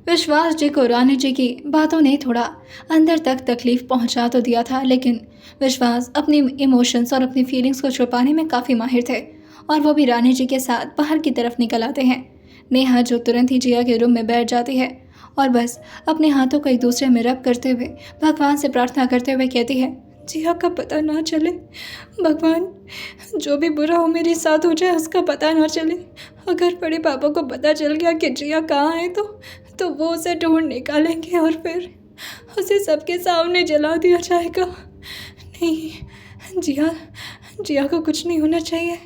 विश्वास जी को रानी जी की बातों ने थोड़ा अंदर तक तकलीफ पहुंचा तो दिया था, लेकिन विश्वास अपनी इमोशंस और अपनी फीलिंग्स को छुपाने में काफ़ी माहिर थे और वो भी रानी जी के साथ बाहर की तरफ निकल आते हैं। नेहा जो तुरंत ही जिया के रूम में बैठ जाती है और बस अपने हाथों को एक दूसरे में रब करते हुए भगवान से प्रार्थना करते हुए कहती है, जिया का पता ना चले भगवान, जो भी बुरा हो मेरे साथ हो जाए उसका पता ना चले। अगर बड़े पापा को पता चल गया कि जिया कहाँ है तो वो उसे ढूंढ निकालेंगे और फिर उसे सबके सामने जला दिया जाएगा। नहीं, जिया जिया को कुछ नहीं होना चाहिए।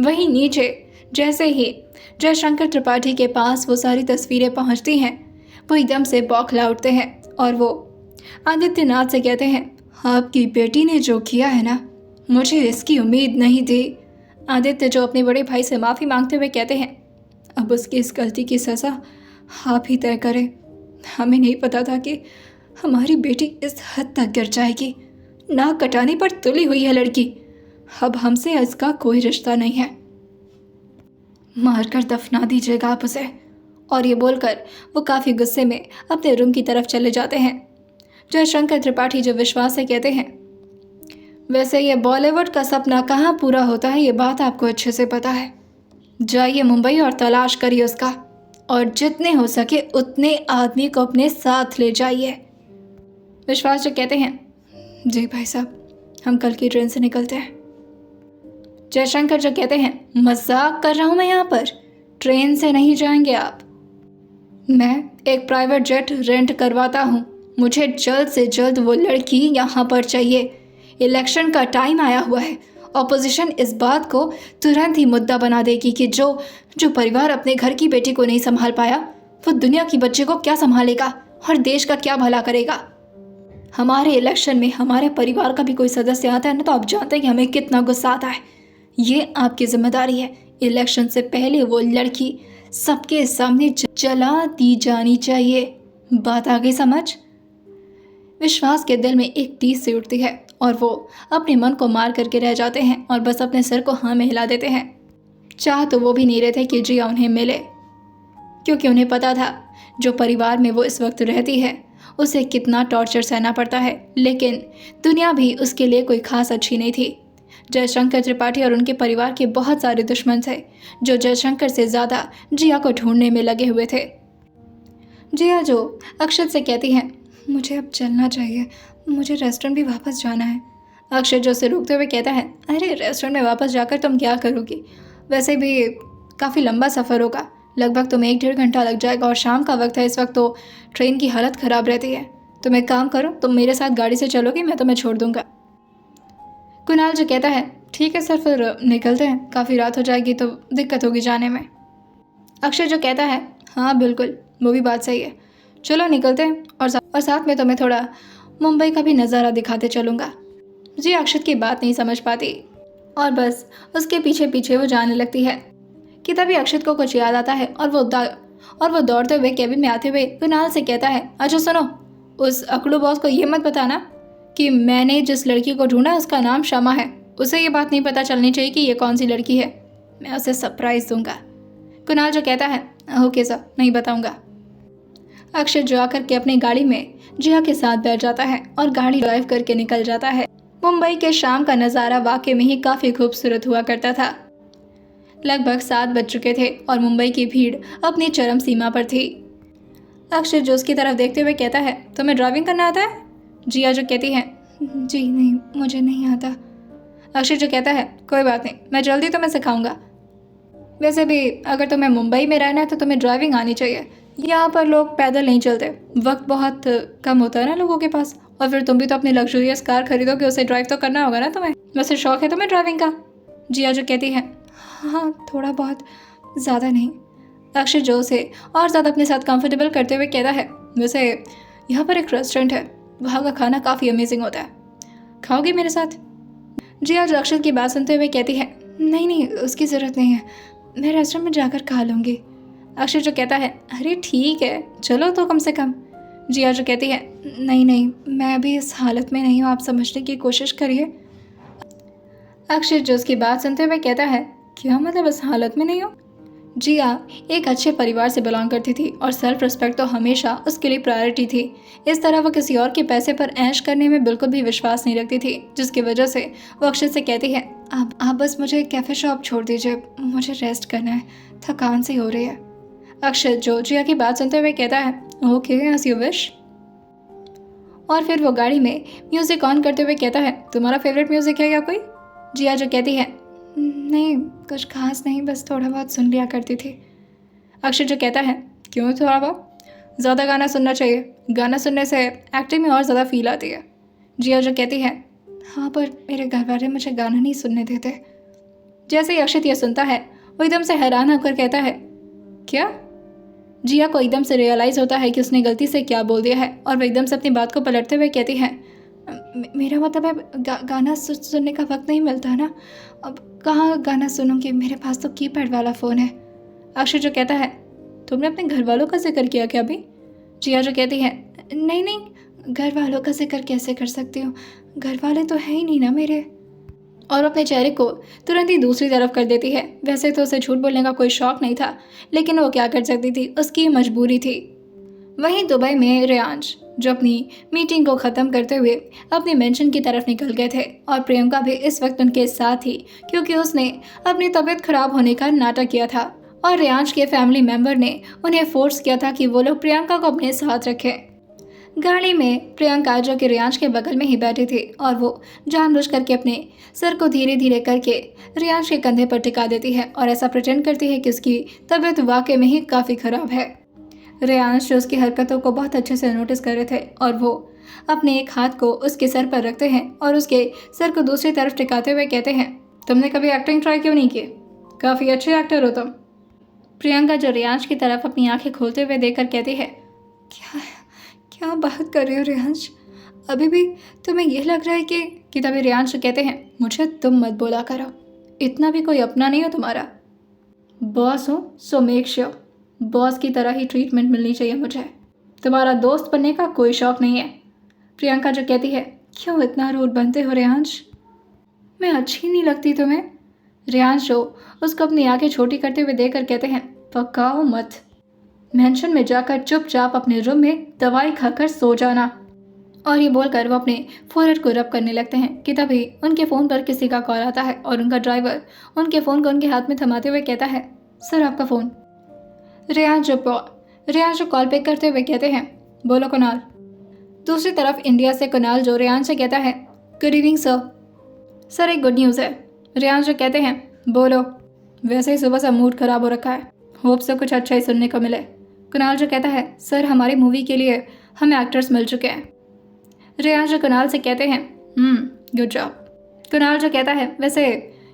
वहीं नीचे जैसे ही जयशंकर त्रिपाठी के पास वो सारी तस्वीरें पहुंचती हैं, वो एकदम से बौखला उठते हैं और वो आदित्यनाथ से कहते हैं, आपकी बेटी ने जो किया है ना, मुझे इसकी उम्मीद नहीं थी। आदित्य जो अपने बड़े भाई से माफ़ी मांगते हुए कहते हैं, अब उसकी इस गलती की सज़ा आप ही तय करें। हमें नहीं पता था कि हमारी बेटी इस हद तक गिर जाएगी। नाक कटाने पर तुली हुई है लड़की। अब हमसे इसका कोई रिश्ता नहीं है, मारकर दफना दीजिएगा आप उसे। और ये बोलकर वो काफ़ी गुस्से में अपने रूम की तरफ चले जाते हैं। जयशंकर त्रिपाठी जो विश्वास से कहते हैं, वैसे ये बॉलीवुड का सपना कहाँ पूरा होता है ये बात आपको अच्छे से पता है। जाइए मुंबई और तलाश करिए उसका, और जितने हो सके उतने आदमी को अपने साथ ले जाइए। विश्वास जो कहते हैं, जी भाई साहब, हम कल की ट्रेन से निकलते हैं। जयशंकर जो कहते हैं, मजाक कर रहा हूँ मैं यहाँ पर, ट्रेन से नहीं जाएंगे आप। मैं एक प्राइवेट जेट रेंट करवाता हूँ। मुझे जल्द से जल्द वो लड़की यहाँ पर चाहिए। इलेक्शन का टाइम आया हुआ है। ऑपोजिशन इस बात को तुरंत ही मुद्दा बना देगी कि जो परिवार अपने घर की बेटी को नहीं संभाल पाया, वो दुनिया की बच्चे को क्या संभालेगा और देश का क्या भला करेगा। हमारे इलेक्शन में हमारे परिवार का भी कोई सदस्य आता है ना, तो आप जानते हैं कि हमें कितना गुस्सा आता है। ये आपकी जिम्मेदारी है। इलेक्शन से पहले वो लड़की सबके सामने जला दी जानी चाहिए। बात आ गई समझ? विश्वास के दिल में एक टीस सी उठती है और वो अपने मन को मार करके रह जाते हैं और बस अपने सिर को हाँ में हिला देते हैं। चाह तो वो भी नहीं रहे थे कि जिया उन्हें मिले, क्योंकि उन्हें पता था जो परिवार में वो इस वक्त रहती है उसे कितना टॉर्चर सहना पड़ता है, लेकिन दुनिया भी उसके लिए कोई खास अच्छी नहीं थी। जयशंकर त्रिपाठी और उनके परिवार के बहुत सारे दुश्मन थे जो जयशंकर से ज़्यादा जिया को ढूंढने में लगे हुए थे। जिया जो अक्षत से कहती है, मुझे अब चलना चाहिए, मुझे रेस्टोरेंट भी वापस जाना है। अक्षय जो उसे रोकते हुए कहता है, अरे रेस्टोरेंट में वापस जाकर तुम क्या करोगी? वैसे भी काफ़ी लंबा सफ़र होगा, लगभग तुम्हें 1-1.5 घंटा लग जाएगा और शाम का वक्त है, इस वक्त तो ट्रेन की हालत ख़राब रहती है। तुम एक काम करो, तुम मेरे साथ गाड़ी से चलोगी, मैं तुम्हें छोड़ दूँगा। कुणाल जो कहता है, ठीक है सर, फिर निकलते हैं, काफ़ी रात हो जाएगी तो दिक्कत होगी जाने में। अक्षय जो कहता है, हाँ बिल्कुल, वो भी बात सही है, चलो निकलते हैं, और साथ में तुम्हें थोड़ा मुंबई का भी नज़ारा दिखाते चलूँगा। जी अक्षत की बात नहीं समझ पाती और बस उसके पीछे पीछे वो जाने लगती है कि तभी अक्षत को कुछ याद आता है और वो दौड़ते हुए केबिन में आते हुए कुणाल से कहता है, अच्छा सुनो, उस अकड़ू बॉस को ये मत बताना कि मैंने जिस लड़की को ढूंढा उसका नाम शमा है। उसे ये बात नहीं पता चलनी चाहिए कि ये कौन सी लड़की है। मैं उसे सरप्राइज़ दूंगा। कुणाल जो कहता है, ओके सर, नहीं बताऊंगा। अक्षय जो आकर के अपनी गाड़ी में जिया के साथ बैठ जाता है और गाड़ी ड्राइव करके निकल जाता है। मुंबई के शाम का नज़ारा वाकई में ही काफ़ी खूबसूरत हुआ करता था। लगभग 7 बज चुके थे और मुंबई की भीड़ अपनी चरम सीमा पर थी। अक्षय जो उसकी तरफ देखते हुए कहता है, तुम्हें ड्राइविंग करना आता है? जिया जो कहती है, जी नहीं, मुझे नहीं आता। अक्षय जो कहता है, कोई बात नहीं, मैं जल्दी तुम्हें सिखाऊंगा। वैसे भी अगर तुम्हें मुंबई में रहना है तो तुम्हें ड्राइविंग आनी चाहिए। यहाँ पर लोग पैदल नहीं चलते, वक्त बहुत कम होता है ना लोगों के पास, और फिर तुम भी तो अपनी लग्जरियस कार खरीदोगे, उसे ड्राइव तो करना होगा ना तुम्हें। वैसे शौक है तुम्हें ड्राइविंग का? जिया जो कहती है, हाँ थोड़ा बहुत, ज़्यादा नहीं। अक्षय जो उसे और ज़्यादा अपने साथ कंफर्टेबल करते हुए कहता है, वैसे यहाँ पर एक रेस्टोरेंट है, वहाँ का खाना काफ़ी अमेजिंग होता है, खाओगे मेरे साथ? जिया जो अक्षय की बात सुनते हुए कहती है, नहीं, उसकी ज़रूरत नहीं है, मैं रेस्टोरेंट में जाकर खा लूँगी। अक्षय जो कहता है, अरे ठीक है, चलो तो कम से कम। जिया जो कहती है, नहीं, मैं अभी इस हालत में नहीं हूँ, आप समझने की कोशिश करिए। अक्षय जो उसकी बात सुनते हुए कहता है, क्या मतलब इस हालत में नहीं हो? जिया एक अच्छे परिवार से बिलोंग करती थी और सेल्फ रिस्पेक्ट तो हमेशा उसके लिए प्रायोरिटी थी। इस तरह वो किसी और के पैसे पर ऐश करने में बिल्कुल भी विश्वास नहीं रखती थी, जिसकी वजह से वो अक्षत से कहती है, आप बस मुझे कैफ़े शॉप छोड़ दीजिए, मुझे रेस्ट करना है, थकान सी हो रही है। अक्षत जो जिया की बात सुनते हुए कहता है, ओके एज यू विश। और फिर वो गाड़ी में म्यूज़िक ऑन करते हुए कहता है, तुम्हारा फेवरेट म्यूज़िक है क्या कोई? जिया जो कहती है, नहीं कुछ खास नहीं, बस थोड़ा बहुत सुन लिया करती थी। अक्षय जो कहता है, क्यों थोड़ा बहुत? ज़्यादा गाना सुनना चाहिए, गाना सुनने से एक्टिंग में और ज़्यादा फील आती है। जिया जो कहती है, हाँ पर मेरे घर वाले मुझे गाना नहीं सुनने देते। जैसे ही अक्षत यह सुनता है वो एकदम से हैरान होकर कहता है, क्या? जिया को एकदम से रियलाइज़ होता है कि उसने गलती से क्या बोल दिया है और वह एकदम से अपनी बात को पलटते हुए कहती है, मेरा मतलब है गाना सुनने का वक्त नहीं मिलता ना, अब कहाँ गाना सुनूंगी, मेरे पास तो कीपैड वाला फ़ोन है। अक्षय जो कहता है, तुमने अपने घर वालों का जिक्र किया क्या अभी? जिया जो कहती है, नहीं घर वालों का जिक्र कैसे कर सकती हूँ, घर वाले तो है ही नहीं ना मेरे। और अपने चेहरे को तुरंत ही दूसरी तरफ कर देती है। वैसे तो उसे झूठ बोलने का कोई शौक नहीं था, लेकिन वो क्या कर सकती थी, उसकी मजबूरी थी। वहीं दुबई में रेयांश जो अपनी मीटिंग को ख़त्म करते हुए अपनी मेंशन की तरफ निकल गए थे और प्रियंका भी इस वक्त उनके साथ थी, क्योंकि उसने अपनी तबीयत खराब होने का नाटक किया था और रेयांश के फैमिली मेंबर ने उन्हें फोर्स किया था कि वो लोग प्रियंका को अपने साथ रखें। गाड़ी में प्रियंका जो कि रेयांश के बगल में ही बैठी थी और वो जानबूझ करके अपने सर को धीरे धीरे करके रेयांश के कंधे पर टिका देती है और ऐसा प्रिटेंड करती है कि उसकी तबीयत वाकई में ही काफ़ी ख़राब है। रेयांश जो उसकी हरकतों को बहुत अच्छे से नोटिस कर रहे थे और वो अपने एक हाथ को उसके सर पर रखते हैं और उसके सर को दूसरी तरफ टिकाते हुए कहते हैं, तुमने कभी एक्टिंग ट्राई क्यों नहीं की? काफ़ी अच्छे एक्टर हो तुम। प्रियंका जो रेयांश की तरफ अपनी आंखें खोलते हुए देखकर कहती है, क्या बात कर रहे हो रेयांश, अभी भी तुम्हें यह लग रहा है कि तभी रेयांश कहते हैं, मुझे तुम मत बोला करो, इतना भी कोई अपना नहीं हो तुम्हारा। बॉस हो सो मेक श्योर बॉस की तरह ही ट्रीटमेंट मिलनी चाहिए मुझे, तुम्हारा दोस्त बनने का कोई शौक नहीं है। प्रियंका जो कहती है, क्यों इतना रूड बनते हो रेयांश, मैं अच्छी नहीं लगती तुम्हें? रेयांश जो उसको अपनी आंखें छोटी करते हुए देखकर कहते हैं, पकाओ मत, मेंशन में जाकर चुपचाप अपने रूम में दवाई खाकर सो जाना। और ये बोलकर वो अपने फोरहेड को रब करने लगते हैं कि तभी उनके फ़ोन पर किसी का कॉल आता है और उनका ड्राइवर उनके फ़ोन को उनके हाथ में थमाते हुए कहता है, सर आपका फ़ोन। रेयांश जो कॉल पिक करते हुए कहते हैं, बोलो कुणाल। दूसरी तरफ इंडिया से कुणाल जो रेयांश से कहता है, गुड इवनिंग सर एक गुड न्यूज़ है। रेयांश जो कहते हैं, बोलो। वैसे ही सुबह से मूड ख़राब हो रखा है, होप से कुछ अच्छा ही सुनने को मिले। कुणाल जो कहता है, सर हमारी मूवी के लिए हमें एक्टर्स मिल चुके हैं। रेयांश जो कुणाल से कहते हैं, गुड जॉब। कुणाल जो कहता है, वैसे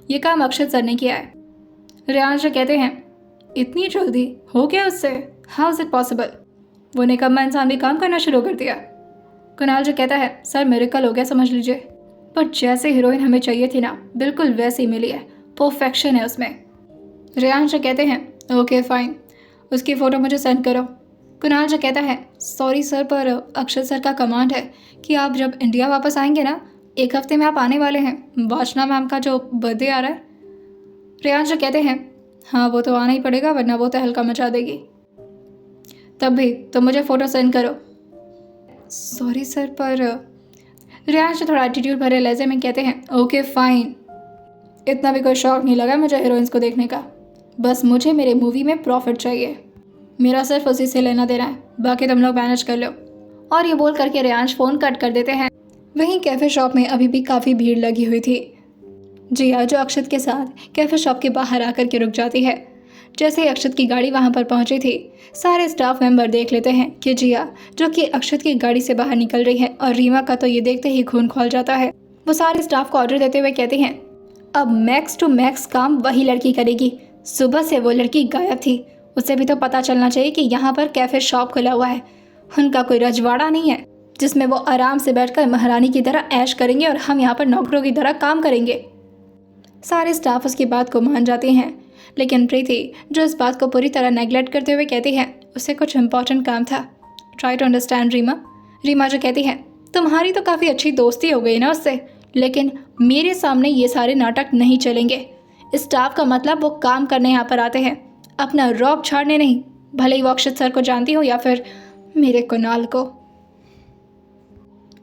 ये काम अक्षत सर ने किया है। रेयांश जो कहते हैं, इतनी जल्दी हो गया उससे, हाउ इज इट पॉसिबल? वो निकम्मा इंसान भी काम करना शुरू कर दिया। कुणाल जो कहता है, सर मिरेकल हो गया समझ लीजिए, पर जैसे हीरोइन हमें चाहिए थी ना, बिल्कुल वैसे ही मिली है, परफेक्शन है उसमें। रेयांश जो कहते हैं, ओके फाइन, उसकी फ़ोटो मुझे सेंड करो। कुणाल जो कहता है, सॉरी सर पर अक्षत सर का कमांड है कि आप जब इंडिया वापस आएंगे ना, 1 हफ्ते में आप आने वाले हैं, वाचना मैम का जो बर्थडे आ रहा है। रेयांश जो कहते हैं, हाँ वो तो आना ही पड़ेगा वरना वो तो हल्का मचा देगी, तब भी तो मुझे फ़ोटो सेंड करो। सॉरी सर पर रेयांश थोड़ा एटीट्यूड भरे लहजे में कहते हैं, ओके फाइन, इतना भी कोई शौक नहीं लगा मुझे हीरोइंस को देखने का, बस मुझे मेरे मूवी में प्रॉफिट चाहिए, मेरा सिर्फ उसी से लेना देना है, बाकी तुम लोग मैनेज कर लो। और ये बोल करके रेयांश फ़ोन कट कर देते हैं। वहीं कैफ़े शॉप में अभी भी काफ़ी भीड़ लगी हुई थी। जिया जो अक्षत के साथ कैफ़े शॉप के बाहर आकर के रुक जाती है। जैसे ही अक्षत की गाड़ी वहाँ पर पहुँची थी, सारे स्टाफ मेंबर देख लेते हैं कि जिया जो कि अक्षत की गाड़ी से बाहर निकल रही है और रीमा का तो ये देखते ही खून खौल जाता है। वो सारे स्टाफ को ऑर्डर देते हुए कहती हैं, अब मैक्स टू मैक्स काम वही लड़की करेगी, सुबह से वो लड़की गायब थी, उसे भी तो पता चलना चाहिए कि यहाँ पर कैफ़े शॉप खुला हुआ है, उनका कोई रजवाड़ा नहीं है जिसमें वो आराम से बैठकर महारानी की तरह ऐश करेंगे और हम यहाँ पर नौकरों की तरह काम करेंगे। सारे स्टाफ उसकी बात को मान जाते हैं, लेकिन प्रीति जो इस बात को पूरी तरह नेगलेक्ट करते हुए कहती है, उसे कुछ इम्पॉर्टेंट काम था, try to understand Reema. Reema जो कहती है, तुम्हारी तो काफ़ी अच्छी दोस्ती हो गई ना उससे, लेकिन मेरे सामने ये सारे नाटक नहीं चलेंगे। स्टाफ का मतलब वो काम करने यहाँ पर आते हैं, अपना रौब छाड़ने नहीं, भले ही वो अक्षत सर को जानती हो या फिर मेरे कुणाल को।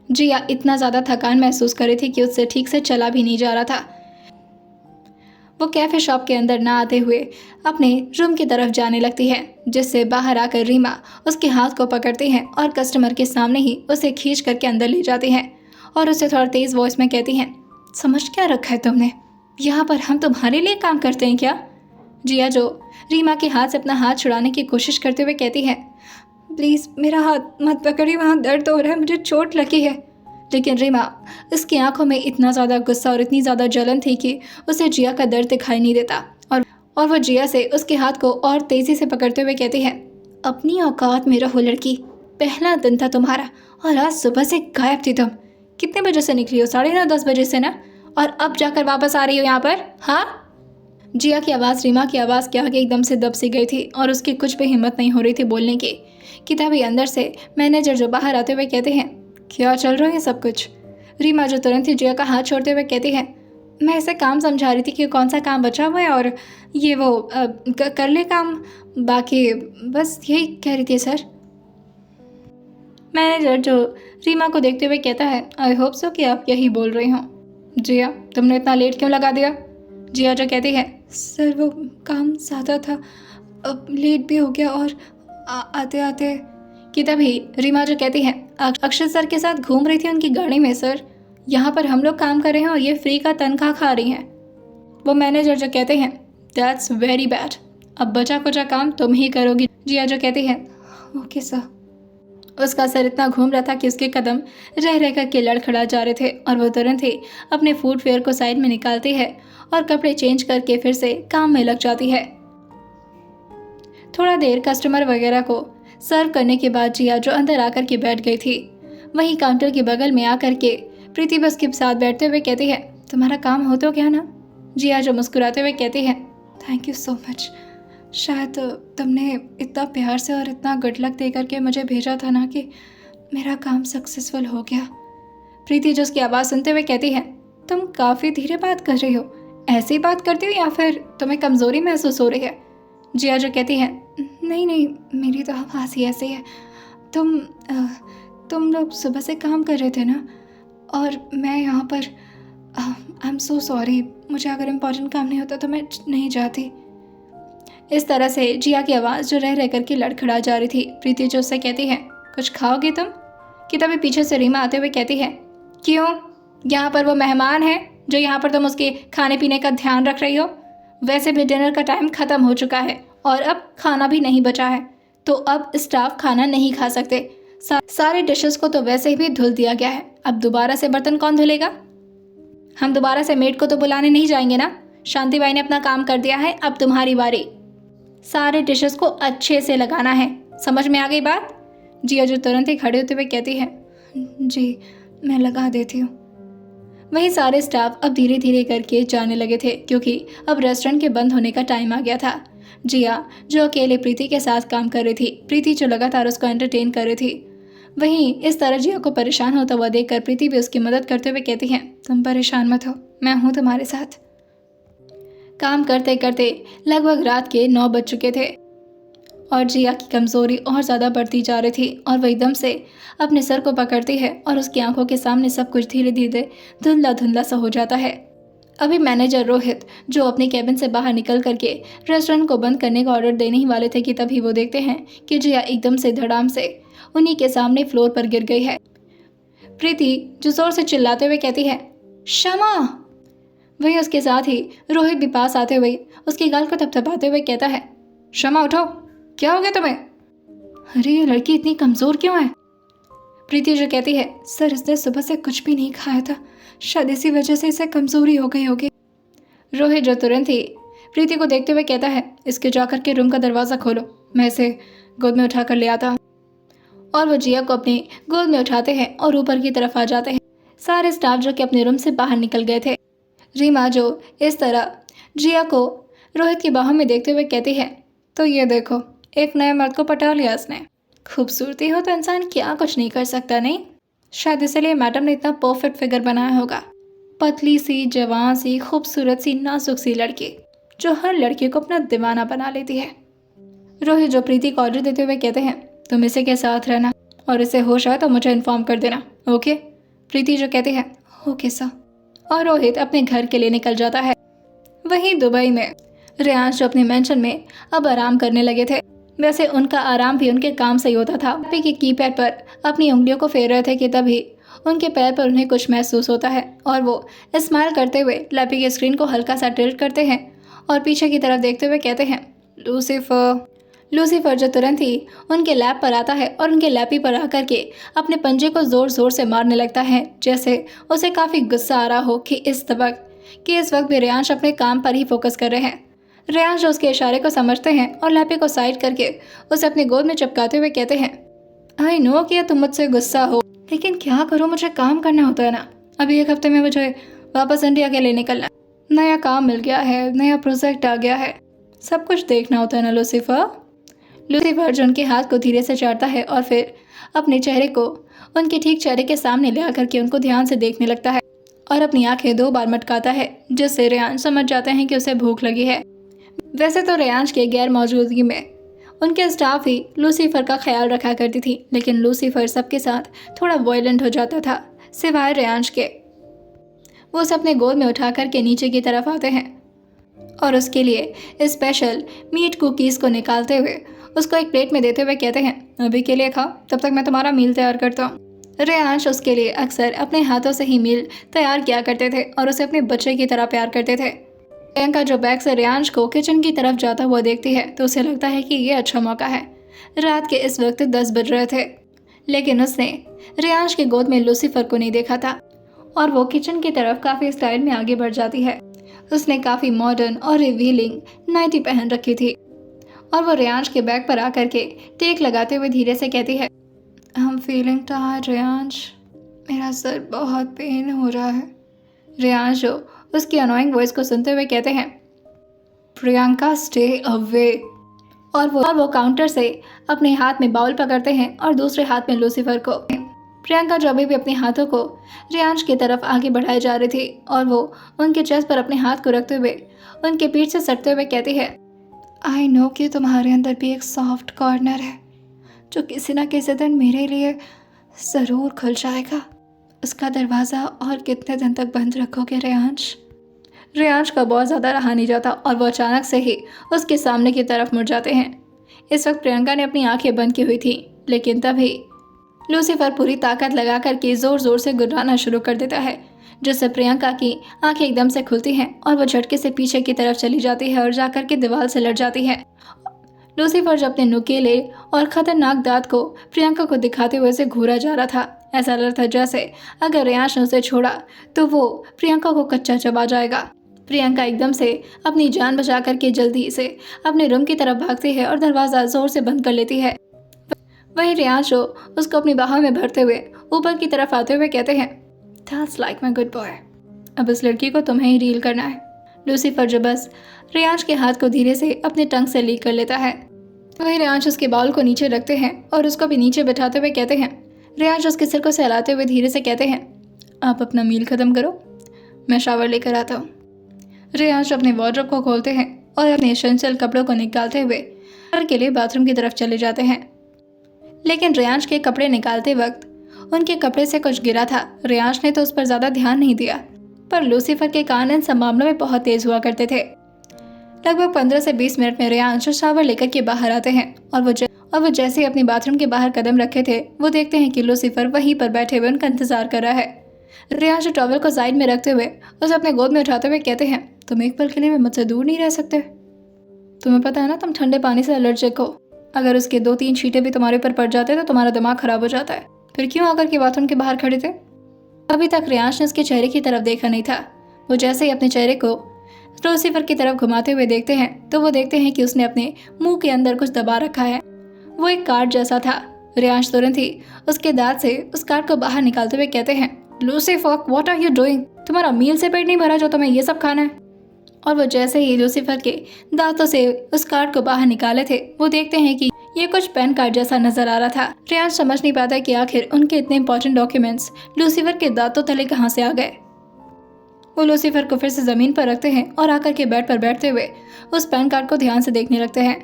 जिया इतना ज़्यादा थकान महसूस कर रही थी कि उससे ठीक से चला भी नहीं जा रहा था। वो कैफ़े शॉप के अंदर ना आते हुए अपने रूम की तरफ जाने लगती है, जिससे बाहर आकर रीमा उसके हाथ को पकड़ती है और कस्टमर के सामने ही उसे खींच करके अंदर ले जाती है और उसे थोड़ा तेज़ वॉइस में कहती हैं, समझ क्या रखा है तुमने? यहाँ पर हम तुम्हारे लिए काम करते हैं क्या? जिया जो रीमा के हाथ से अपना हाथ छुड़ाने की कोशिश करते हुए कहती है, प्लीज़ मेरा हाथ मत पकड़िए, वहाँ दर्द हो रहा है, मुझे चोट लगी है। लेकिन रीमा, उसकी आंखों में इतना ज़्यादा गुस्सा और इतनी ज़्यादा जलन थी कि उसे जिया का दर्द दिखाई नहीं देता और वो जिया से उसके हाथ को और तेज़ी से पकड़ते हुए कहती है, अपनी औकात में रहो लड़की, पहला दिन था तुम्हारा और आज सुबह से गायब थी तुम। कितने बजे से निकली हो? 9:30-10 बजे से ना, और अब जाकर वापस आ रही हो यहाँ पर? हाँ। जिया की आवाज़ रीमा की आवाज़ के आगे एकदम से दब सी गई थी और उसकी कुछ भी हिम्मत नहीं हो रही थी बोलने की कि तभी अंदर से मैनेजर जो बाहर आते हुए कहते हैं, क्या चल रहा है सब कुछ? रीमा जो तुरंत ही जिया का हाथ छोड़ते हुए कहती है, मैं ऐसे काम समझा रही थी कि कौन सा काम बचा हुआ है और ये वो कर ले काम, बाकी बस यही कह रही थी सर। मैनेजर जो रीमा को देखते हुए कहता है, आई होप सो कि आप यही बोल रही हो। जिया, तुमने इतना लेट क्यों लगा दिया? जिया जो कहती है, सर वो काम ज़्यादा था, अब लेट भी हो गया और आते आते कि तभी रीमा जो कहती है, अक्षत सर के साथ घूम रही थी उनकी गाड़ी में सर, यहाँ पर हम लोग काम कर रहे हैं और ये फ्री का तनख्वाह खा रही हैं। वो मैनेजर जो कहते हैं, दैट्स वेरी बैड, अब बचा कुचा काम तुम ही करोगी। जिया जो कहती है, ओके सर। उसका सर इतना घूम रहा था कि उसके कदम रह रह कर के लड़खड़ा जा रहे थे और वो तुरंत ही अपने फुटवेयर को साइड में निकालती है और कपड़े चेंज करके फिर से काम में लग जाती है। थोड़ा देर कस्टमर वगैरह को सर्व करने के बाद जिया जो अंदर आकर के बैठ गई थी, वहीं काउंटर के बगल में आकर के प्रीति बस के साथ बैठते हुए कहती है, तुम्हारा काम हो तो गया ना? जिया जो मुस्कुराते हुए कहती है, थैंक यू सो मच, शायद तुमने इतना प्यार से और इतना गुड लक दे करके मुझे भेजा था ना कि मेरा काम सक्सेसफुल हो गया। प्रीति जो उसकी आवाज़ सुनते हुए कहती है, तुम काफ़ी धीरे बात कर रही हो, ऐसी बात करती हो या फिर तुम्हें कमज़ोरी महसूस हो रही है? जिया जो कहती है, नहीं नहीं, मेरी तो आवाज़ ही ऐसी है। तुम लोग सुबह से काम कर रहे थे ना, और मैं यहाँ पर आई एम सो सॉरी, मुझे अगर इम्पोर्टेंट काम नहीं होता तो मैं नहीं जाती। इस तरह से जिया की आवाज़ जो रह रह करके लड़खड़ा जा रही थी। प्रीति जो उससे कहती है, कुछ खाओगे तुम? कि तभी पीछे से रीमा आते हुए कहती है, क्यों, यहाँ पर वो मेहमान है जो यहाँ पर तुम उसके खाने पीने का ध्यान रख रही हो? वैसे भी डिनर का टाइम ख़त्म हो चुका है और अब खाना भी नहीं बचा है, तो अब स्टाफ खाना नहीं खा सकते। सारे डिशेस को तो वैसे भी धुल दिया गया है, अब दोबारा से बर्तन कौन धुलेगा? हम दोबारा से मेड को तो बुलाने नहीं जाएंगे ना। शांति बाई ने अपना काम कर दिया है, अब तुम्हारी बारी। सारे डिशेस को अच्छे से लगाना है, समझ में आ गई बात? जिया जो तुरंत ही खड़े होते हुए कहती है, जी मैं लगा देती हूँ। वहीं सारे स्टाफ अब धीरे धीरे करके जाने लगे थे क्योंकि अब रेस्टोरेंट के बंद होने का टाइम आ गया था। जिया जो अकेले प्रीति के साथ काम कर रही थी, प्रीति जो लगातार उसको एंटरटेन कर रही थी, वहीं इस तरह जिया को परेशान होता हुआ देखकर प्रीति भी उसकी मदद करते हुए कहती है, तुम परेशान मत हो, मैं हूँ तुम्हारे साथ। काम करते करते लगभग रात के 9 बज चुके थे और जिया की कमज़ोरी और ज़्यादा बढ़ती जा रही थी और वह एकदम से अपने सर को पकड़ती है और उसकी आंखों के सामने सब कुछ धीरे धीरे धुंधला धुंधला सा हो जाता है। अभी मैनेजर रोहित जो अपने कैबिन से बाहर निकल करके रेस्टोरेंट को बंद करने का ऑर्डर देने ही वाले थे कि तभी वो देखते हैं कि जिया एकदम से धड़ाम से उन्हीं के सामने फ्लोर पर गिर गई है। प्रीति जो जोर से चिल्लाते हुए कहती है, क्षमा। वहीं उसके साथ ही रोहित भी पास आते हुए उसके गाल को थपथपाते हुए कहता है, क्षमा उठो, क्या हो गया तुम्हें? अरे ये लड़की इतनी कमज़ोर क्यों है? प्रीति जो कहती है, सर इसने सुबह से कुछ भी नहीं खाया था, शायद इसी वजह से इसे कमज़ोरी हो गई होगी। रोहित जो तुरंत ही प्रीति को देखते हुए कहता है, इसके जाकर के रूम का दरवाज़ा खोलो, मैं इसे गोद में उठा कर ले आता हूँ। और वो जिया को अपनी गोद में उठाते हैं और ऊपर की तरफ आ जाते हैं। सारे स्टाफ जो कि अपने रूम से बाहर निकल गए थे। रीमा जो इस तरह जिया को रोहित की बाहों में देखते हुए कहती है, तो ये देखो, एक नए मर्द को पटा लिया इसने। खूबसूरती हो तो इंसान क्या कुछ नहीं कर सकता, नहीं? शायद इसलिए मैडम ने इतना परफेक्ट फिगर बनाया होगा। पतली सी, जवान सी, खूबसूरत सी, नाजुक सी लड़की जो हर लड़की को अपना दीवाना बना लेती है। रोहित जो प्रीति को ऑर्डर देते हुए कहते हैं, तुम इसे के साथ रहना और इसे होश आए तो मुझे इन्फॉर्म कर देना, ओके। प्रीति जो कहती है, ओके सर। और रोहित अपने घर के लिए निकल जाता है। वहीं दुबई में रेयांश जो अपने मेंशन में अब आराम करने लगे थे। वैसे उनका आराम भी उनके काम से ही होता था। लैपी के कीपैड पर अपनी उंगलियों को फेर रहे थे कि तभी उनके पैर पर उन्हें कुछ महसूस होता है और वो स्माइल करते हुए लैपी के स्क्रीन को हल्का सा टिल्ट करते हैं और पीछे की तरफ देखते हुए कहते हैं, लूसीफर। लूसीफर जो तुरंत ही उनके लैब पर आता है और उनके लैपी पर आकर के अपने पंजे को जोर जोर से मारने लगता है, जैसे उसे काफ़ी गुस्सा आ रहा हो कि इस वक्त भी रेयांश अपने काम पर ही फोकस कर रहे हैं। रेयांश जो उसके इशारे को समझते हैं और लैपी को साइड करके उसे अपनी गोद में चिपकाते हुए कहते हैं, आई नो कि तुम मुझसे गुस्सा हो, लेकिन क्या करूँ, मुझे काम करना होता है ना। अभी एक हफ्ते में मुझे वापस इंडिया के लिए निकलना है, नया काम मिल गया है, नया प्रोजेक्ट आ गया है, सब कुछ देखना होता है ना लूसीफर। लूसीफर जो उनके हाथ को धीरे से चाटता है और फिर अपने चेहरे को उनके ठीक चेहरे के सामने ले आकर के उनको ध्यान से देखने लगता है और अपनी आंखें 2 बार मटकाता है, जिससे रेयांश समझ जाते हैं कि उसे भूख लगी है। वैसे तो रेयांश के गैर मौजूदगी में उनके स्टाफ ही लूसीफर का ख्याल रखा करती थी, लेकिन लूसीफर सबके साथ थोड़ा वॉयलेंट हो जाता था, सिवाय रेयांश के। वो उसे अपने गोद में उठा करके नीचे की तरफ आते हैं और उसके लिए स्पेशल मीट कुकीज़ को निकालते हुए उसको एक प्लेट में देते हुए कहते हैं, अभी के लिए खाओ, तब तक मैं तुम्हारा मील तैयार करता हूँ। रेयांश उसके लिए अक्सर अपने हाथों से ही मील तैयार किया करते थे और उसे अपने बच्चे की तरह प्यार करते थे। प्रियंका जो बैग से रेयांश को किचन की तरफ जाता हुआ देखती है तो उसे लगता है कि ये अच्छा मौका है। रात के इस वक्त 10 बज रहे थे, लेकिन उसने रेयांश की गोद में लूसीफर को नहीं देखा था और वो किचन की तरफ काफ़ी स्टाइल में आगे बढ़ जाती है। उसने काफ़ी मॉडर्न और रिवीलिंग नाइटी पहन रखी थी और वो रेयांश के बैग पर आकर के टेक लगाते हुए धीरे से कहती है, I am feeling tired Reyansh, मेरा सर बहुत पेन हो रहा है। रेयांश जो उसकी अनोइंग वॉइस को सुनते हुए कहते हैं, प्रियंका स्टे अवे। और वो काउंटर से अपने हाथ में बाउल पकड़ते हैं और दूसरे हाथ में लूसीफर को। प्रियंका जो अभी भी अपने हाथों को रेयांश की तरफ आगे बढ़ाए जा रही थी और वो उनके चेस्ट पर अपने हाथ को रखते हुए उनके पीठ से सटते हुए कहती है, आई नो कि तुम्हारे अंदर भी एक सॉफ्ट कॉर्नर है जो किसी ना किसी दिन मेरे लिए ज़रूर खुल जाएगा। उसका दरवाज़ा और कितने दिन तक बंद रखोगे रेयांश? रेयांश का बहुत ज़्यादा रहा नहीं जाता और वो अचानक से ही उसके सामने की तरफ मुड़ जाते हैं। इस वक्त प्रियंका ने अपनी आंखें बंद की हुई थी, लेकिन तभी लूसीफर पूरी ताकत लगा करके ज़ोर ज़ोर से गुर्राना शुरू कर देता है, जिससे प्रियंका की आंखें एकदम से खुलती हैं और वो झटके से पीछे की तरफ चली जाती है और जाकर के दीवार से लड़ जाती है। लूसीफर जो अपने नुकीले और खतरनाक दांत को प्रियंका को दिखाते हुए उसे घूरा जा रहा था। ऐसा लग रहा था जैसे अगर रेयांश ने उसे छोड़ा तो वो प्रियंका को कच्चा चबा जाएगा। प्रियंका एकदम से अपनी जान बचा करके जल्दी से अपने रूम की तरफ भागती है और दरवाज़ा ज़ोर से बंद कर लेती है। वहीं रेयांश जो उसको अपनी बाहों में भरते हुए ऊपर की तरफ आते हुए कहते हैं, that's like my good boy, अब इस लड़की को तुम्हें ही डील करना है। लूसीफर जो बस रेयांश के हाथ को धीरे से अपने टंग से लीक कर लेता है। वहीं रेयांश उसके बाउल को नीचे रखते हैं और उसको भी नीचे बैठाते हुए कहते हैं, रेयांश उसके सिर को सहलाते हुए धीरे से कहते हैं, आप अपना मील ख़त्म करो, मैं शावर लेकर आता हूँ। रेयांश अपने वार्डरोब को खोलते हैं और अपने एसेंशियल कपड़ों को निकालते हुए घर के लिए बाथरूम की तरफ चले जाते हैं। लेकिन रेयांश के कपड़े निकालते वक्त उनके कपड़े से कुछ गिरा था। रेयांश ने तो उस पर ज़्यादा ध्यान नहीं दिया, पर लूसीफर के कान इन सब मामलों में बहुत तेज़ हुआ करते थे। लगभग 15 से 20 मिनट में रेयांश शावर लेकर के बाहर आते हैं और वो जैसे ही अपने बाथरूम के बाहर कदम रखे थे वो देखते हैं कि लूसीफर वहीं पर बैठे हुए उनका इंतजार कर रहा है। रेयांश टॉवल को साइड में रखते हुए उसे अपने गोद में उठाते हुए कहते हैं, तुम एक पल के लिए मुझसे दूर नहीं रह सकते? तुम्हें पता है ना तुम ठंडे पानी से एलर्जिक हो, अगर उसके 2-3 छींटे भी तुम्हारे ऊपर पड़ जाते तो तुम्हारा दिमाग खराब हो जाता है। फिर क्यों आकर के बाथरूम के बाहर खड़े थे? अभी तक रेयांश ने उसके चेहरे की तरफ देखा नहीं था। वो जैसे ही अपने चेहरे को लूसीफर की तरफ घुमाते हुए देखते हैं तो वो देखते हैं कि उसने अपने मुंह के अंदर कुछ दबा रखा है। वो एक कार्ड जैसा था। रेयांश तुरंत ही उसके दांत से उस कार्ड को बाहर निकालते हुए कहते हैं, Lucifer what are you doing? तुम्हारा मील से पेट नहीं भरा जो तुम्हें ये सब खाना है? और वो जैसे ही लूसीफर के दांतों से उस कार्ड को बाहर निकाले थे वो देखते हैं कि ये कुछ पेन कार्ड जैसा नजर आ रहा था। रेयांश समझ नहीं पाता कि आखिर उनके इतने इंपॉर्टेंट डॉक्यूमेंट्स लूसीफर के दांतों तले कहाँ से आ गए। वो लूसीफर को फिर से ज़मीन पर रखते हैं और आकर के बेड पर बैठते हुए उस पेन कार्ड को ध्यान से देखने लगते हैं।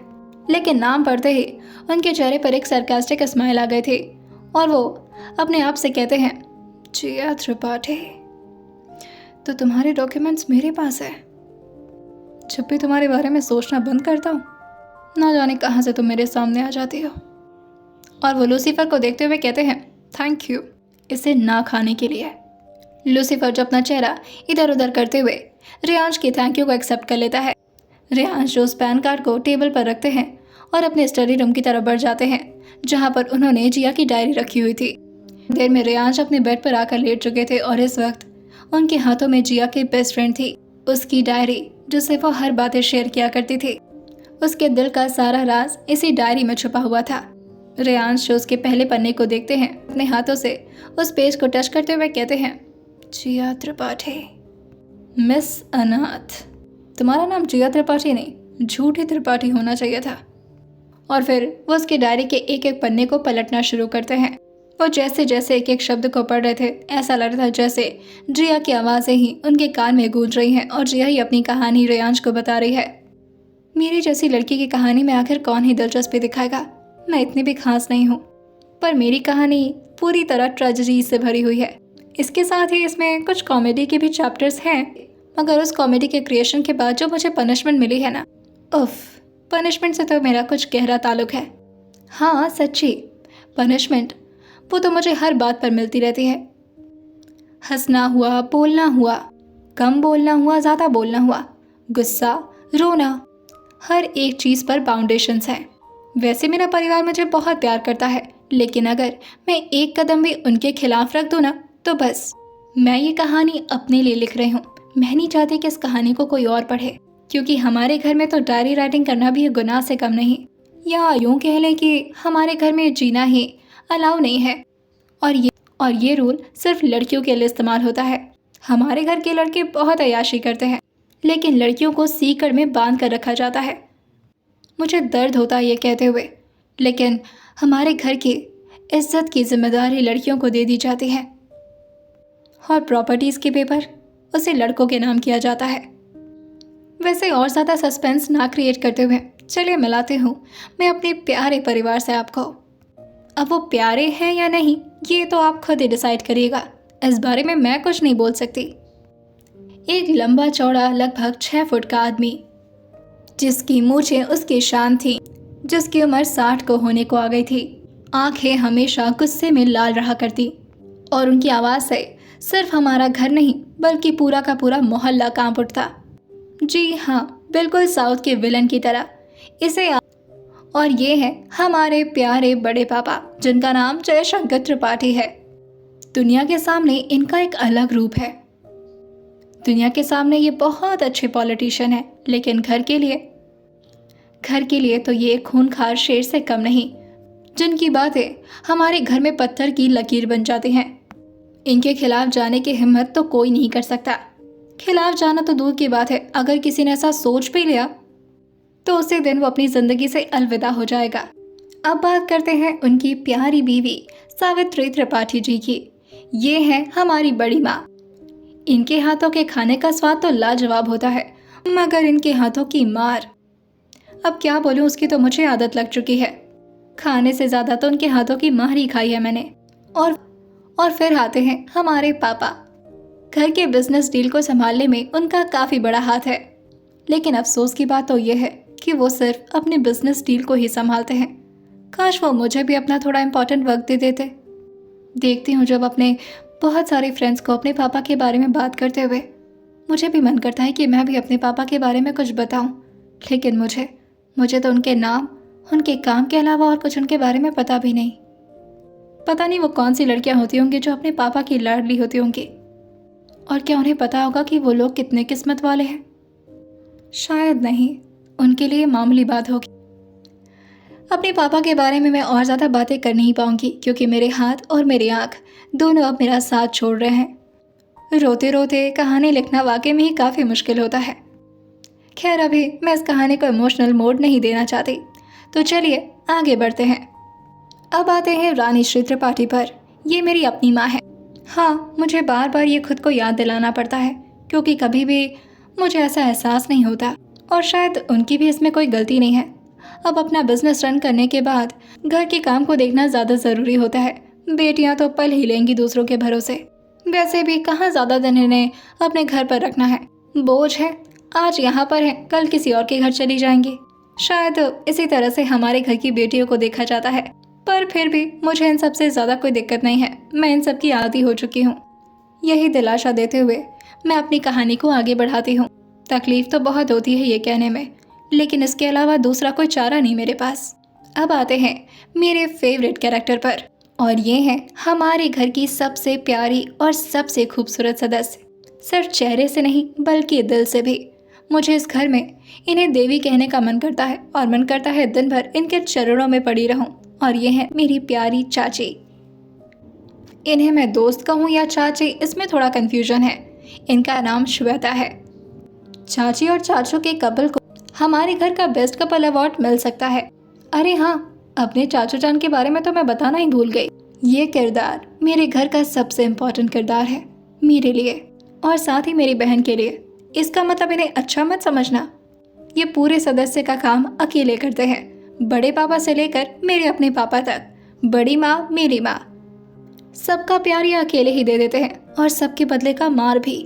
लेकिन नाम पढ़ते ही उनके चेहरे पर एक सरकास्टिक स्माइल आ गए थे और वो अपने आप से कहते हैं, जिया त्रिपाठी, तो तुम्हारे डॉक्यूमेंट्स मेरे पास है। जब भी तुम्हारे बारे में सोचना बंद करता हूँ, ना जाने कहाँ से तुम मेरे सामने आ जाती हो। और वो लूसीफर को देखते हुए कहते हैं, थैंक यू इसे ना खाने के लिए। लूसीफर जो अपना चेहरा इधर उधर करते हुए रेयांश के थैंक यू को एक्सेप्ट कर लेता है। रेयांश जो उस पैन कार्ड को टेबल पर रखते हैं और अपने स्टडी रूम की तरफ बढ़ जाते हैं जहाँ पर उन्होंने जिया की डायरी रखी हुई थी। देर में रेयांश अपने बेड पर आकर लेट चुके थे और इस वक्त उनके हाथों में जिया की बेस्ट फ्रेंड थी, उसकी डायरी जिससे वो हर बातें शेयर किया करती थी। उसके दिल का सारा राज इसी डायरी में छुपा हुआ था। रेयांश जो उसके पहले पन्ने को देखते हैं, अपने हाथों से उस पेज को टच करते हुए कहते हैं, जिया त्रिपाठी, मिस अनाथ, तुम्हारा नाम जिया त्रिपाठी नहीं, झूठी त्रिपाठी होना चाहिए था। और फिर वो उसके डायरी के एक एक पन्ने को पलटना शुरू करते हैं। वो जैसे जैसे एक एक शब्द को पढ़ रहे थे, ऐसा लग रहा था जैसे जिया की आवाज़ें ही उनके कान में गूंज रही हैं और जिया ही अपनी कहानी रेयांश को बता रही है। मेरी जैसी लड़की की कहानी में आखिर कौन ही दिलचस्पी दिखाएगा, मैं इतनी भी खास नहीं हूँ, पर मेरी कहानी पूरी तरह ट्रेजेडी से भरी हुई है। इसके साथ ही इसमें कुछ कॉमेडी के भी चैप्टर्स हैं, मगर उस कॉमेडी के क्रिएशन के बाद जो मुझे पनिशमेंट मिली है ना, उफ, पनिशमेंट से तो मेरा कुछ गहरा ताल्लुक है। हाँ सच्ची, पनिशमेंट वो तो मुझे हर बात पर मिलती रहती है। हंसना हुआ, बोलना हुआ, कम बोलना हुआ, ज़्यादा बोलना हुआ, गुस्सा, रोना, हर एक चीज़ पर बाउंडेशंस हैं। वैसे मेरा परिवार मुझे बहुत प्यार करता है, लेकिन अगर मैं एक कदम भी उनके खिलाफ रख दूँ ना, तो बस मैं ये कहानी अपने लिए लिख रही हूँ। मैं नहीं चाहती कि इस कहानी को कोई और पढ़े, क्योंकि हमारे घर में तो डायरी राइटिंग करना भी गुनाह से कम नहीं, या यूँ कह लें कि हमारे घर में जीना ही अलाउ नहीं है। और ये रूल सिर्फ लड़कियों के लिए इस्तेमाल होता है। हमारे घर के लड़के बहुत अय्याशी करते हैं, लेकिन लड़कियों को सीकड़ में बांध कर रखा जाता है। मुझे दर्द होता है ये कहते हुए, लेकिन हमारे घर की इज्जत की जिम्मेदारी लड़कियों को दे दी जाती है और प्रॉपर्टीज़ के पेपर उसे लड़कों के नाम किया जाता है। वैसे और ज़्यादा सस्पेंस ना क्रिएट करते हुए चलिए मिलाती हूँ मैं अपने प्यारे परिवार से आपको। अब वो प्यारे हैं या नहीं, ये तो आप खुद ही डिसाइड करिएगा, इस बारे में मैं कुछ नहीं बोल सकती। एक लंबा चौड़ा लगभग 6 फुट का आदमी, जिसकी मूछें उसकी शान थी, जिसकी उम्र 60 को होने को आ गई थी, आंखें हमेशा गुस्से में लाल रहा करती और उनकी आवाज़ से सिर्फ हमारा घर नहीं बल्कि पूरा का पूरा मोहल्ला कांप उठता। जी हाँ, बिल्कुल साउथ के विलन की तरह इसे। और ये है हमारे प्यारे बड़े पापा, जिनका नाम जयशंकर त्रिपाठी है। दुनिया के सामने इनका एक अलग रूप है। दुनिया के सामने ये बहुत अच्छे पॉलिटिशियन है, लेकिन घर के लिए तो ये खूंखार शेर से कम नहीं, जिनकी बातें हमारे घर में पत्थर की लकीर बन जाती हैं। इनके खिलाफ जाने की हिम्मत तो कोई नहीं कर सकता। खिलाफ जाना तो दूर की बात है, अगर किसी ने ऐसा सोच भी लिया तो उसी दिन वो अपनी ज़िंदगी से अलविदा हो जाएगा। अब बात करते हैं उनकी प्यारी बीवी सावित्री त्रिपाठी जी की। ये है हमारी बड़ी माँ। इनके हाथों के खाने का स्वाद तो लाजवाब होता है, मगर इनके हाथों की मार, अब क्या बोलूँ, उसकी तो मुझे आदत लग चुकी है। खाने से ज़्यादा तो उनके हाथों की मार ही खाई है मैंने। और फिर आते हैं हमारे पापा। घर के बिजनेस डील को संभालने में उनका काफ़ी बड़ा हाथ है, लेकिन अफसोस की बात तो ये है कि वो सिर्फ अपने बिजनेस डील को ही संभालते हैं। काश वो मुझे भी अपना थोड़ा इम्पोर्टेंट वक्त दे देते। देखती हूँ जब अपने बहुत सारे फ्रेंड्स को अपने पापा के बारे में बात करते हुए, मुझे भी मन करता है कि मैं भी अपने पापा के बारे में कुछ बताऊँ, लेकिन मुझे तो उनके नाम, उनके काम के अलावा और कुछ उनके बारे में पता भी नहीं। पता नहीं वो कौन सी लड़कियाँ होती होंगी जो अपने पापा की लाडली होती होंगी, और क्या उन्हें पता होगा कि वो लोग कितने किस्मत वाले हैं? शायद नहीं, उनके लिए मामूली बात होगी। अपने पापा के बारे में मैं और ज़्यादा बातें कर नहीं पाऊंगी, क्योंकि मेरे हाथ और मेरी आँख दोनों अब मेरा साथ छोड़ रहे हैं। रोते रोते कहानी लिखना वाकई में ही काफ़ी मुश्किल होता है। खैर, अभी मैं इस कहानी को इमोशनल मोड नहीं देना चाहती, तो चलिए आगे बढ़ते हैं। अब आते हैं रानी श्री त्रिपाठी पर। ये मेरी अपनी माँ है। हाँ, मुझे बार बार ये खुद को याद दिलाना पड़ता है, क्योंकि कभी भी मुझे ऐसा एहसास नहीं होता, और शायद उनकी भी इसमें कोई गलती नहीं है। अब अपना बिजनेस रन करने के बाद घर के काम को देखना ज़्यादा ज़रूरी होता है। बेटियां तो पल ही लेंगी दूसरों के भरोसे। वैसे भी कहाँ ज़्यादा दिन इन्हें अपने घर पर रखना है, बोझ है। आज यहाँ पर है, कल किसी और के घर चली जाएंगी। शायद इसी तरह से हमारे घर की बेटियों को देखा जाता है, पर फिर भी मुझे इन सब से ज़्यादा कोई दिक्कत नहीं है। मैं इन सब की आदी हो चुकी हूँ। यही दिलासा देते हुए मैं अपनी कहानी को आगे बढ़ाती हूँ। तकलीफ तो बहुत होती है ये कहने में, लेकिन इसके अलावा दूसरा कोई चारा नहीं मेरे पास। अब आते हैं मेरे फेवरेट कैरेक्टर पर, और ये है हमारे घर की सबसे प्यारी और सबसे खूबसूरत सदस्य। सिर्फ चेहरे से नहीं बल्कि दिल से भी। मुझे इस घर में इन्हें देवी कहने का मन करता है, और मन करता है दिन भर इनके चरणों में पड़ी रहूं। और ये है मेरी प्यारी चाची। इन्हें मैं दोस्त कहूँ या चाची, इसमें थोड़ा कन्फ्यूजन है। इनका नाम श्वेता है। चाची और चाचू के कपल को हमारे घर का बेस्ट कपल अवार्ड मिल सकता है। अरे हाँ, अपने चाचू जान के बारे में तो मैं बताना ही भूल गई। ये किरदार मेरे घर का सबसे इम्पोर्टेंट किरदार है मेरे लिए, और साथ ही मेरी बहन के लिए। इसका मतलब इन्हें अच्छा मत समझना। ये पूरे सदस्य का काम अकेले करते हैं, बड़े पापा से लेकर मेरे अपने पापा तक। बड़ी माँ, मेरी माँ, सबका प्यार ये अकेले ही दे देते हैं, और सबके बदले का मार भी।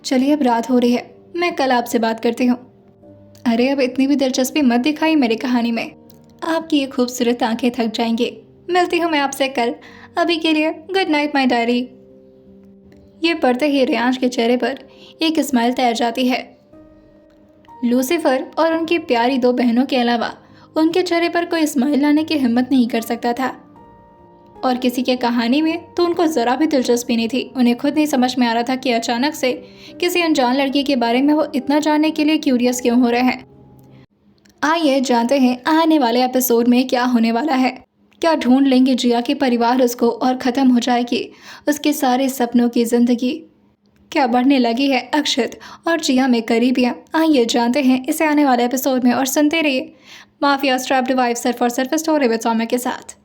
चलिए अब रात हो रही है, मैं कल आपसे बात करती हूँ। अरे अब इतनी भी दिलचस्पी मत दिखाई मेरी कहानी में, आपकी ये खूबसूरत आंखें थक जाएंगी। मिलती हूँ मैं आपसे कल। अभी के लिए गुड नाइट माय डायरी। ये पढ़ते ही रियांश के चेहरे पर एक स्माइल तैर जाती है। लूसीफर और उनकी प्यारी दो बहनों के अलावा उनके चेहरे पर कोई स्माइल लाने की हिम्मत नहीं कर सकता था, और किसी के कहानी में तो उनको ज़रा भी दिलचस्पी नहीं थी। उन्हें खुद नहीं समझ में आ रहा था कि अचानक से किसी अनजान लड़की के बारे में वो इतना जानने के लिए क्यूरियस क्यों हो रहे हैं। आइए जानते हैं आने वाले एपिसोड में क्या होने वाला है। क्या ढूंढ लेंगे जिया के परिवार उसको, और ख़त्म हो जाएगी उसके सारे सपनों की ज़िंदगी। क्या बढ़ने लगी है अक्षत और जिया में करीबियाँ। आइए जानते हैं इसे आने वाले एपिसोड में, और सुनते रहिए माफिया स्ट्रैप्ड वाइफ सर्फ और सर्फ स्टोरी विद सौम्या के साथ।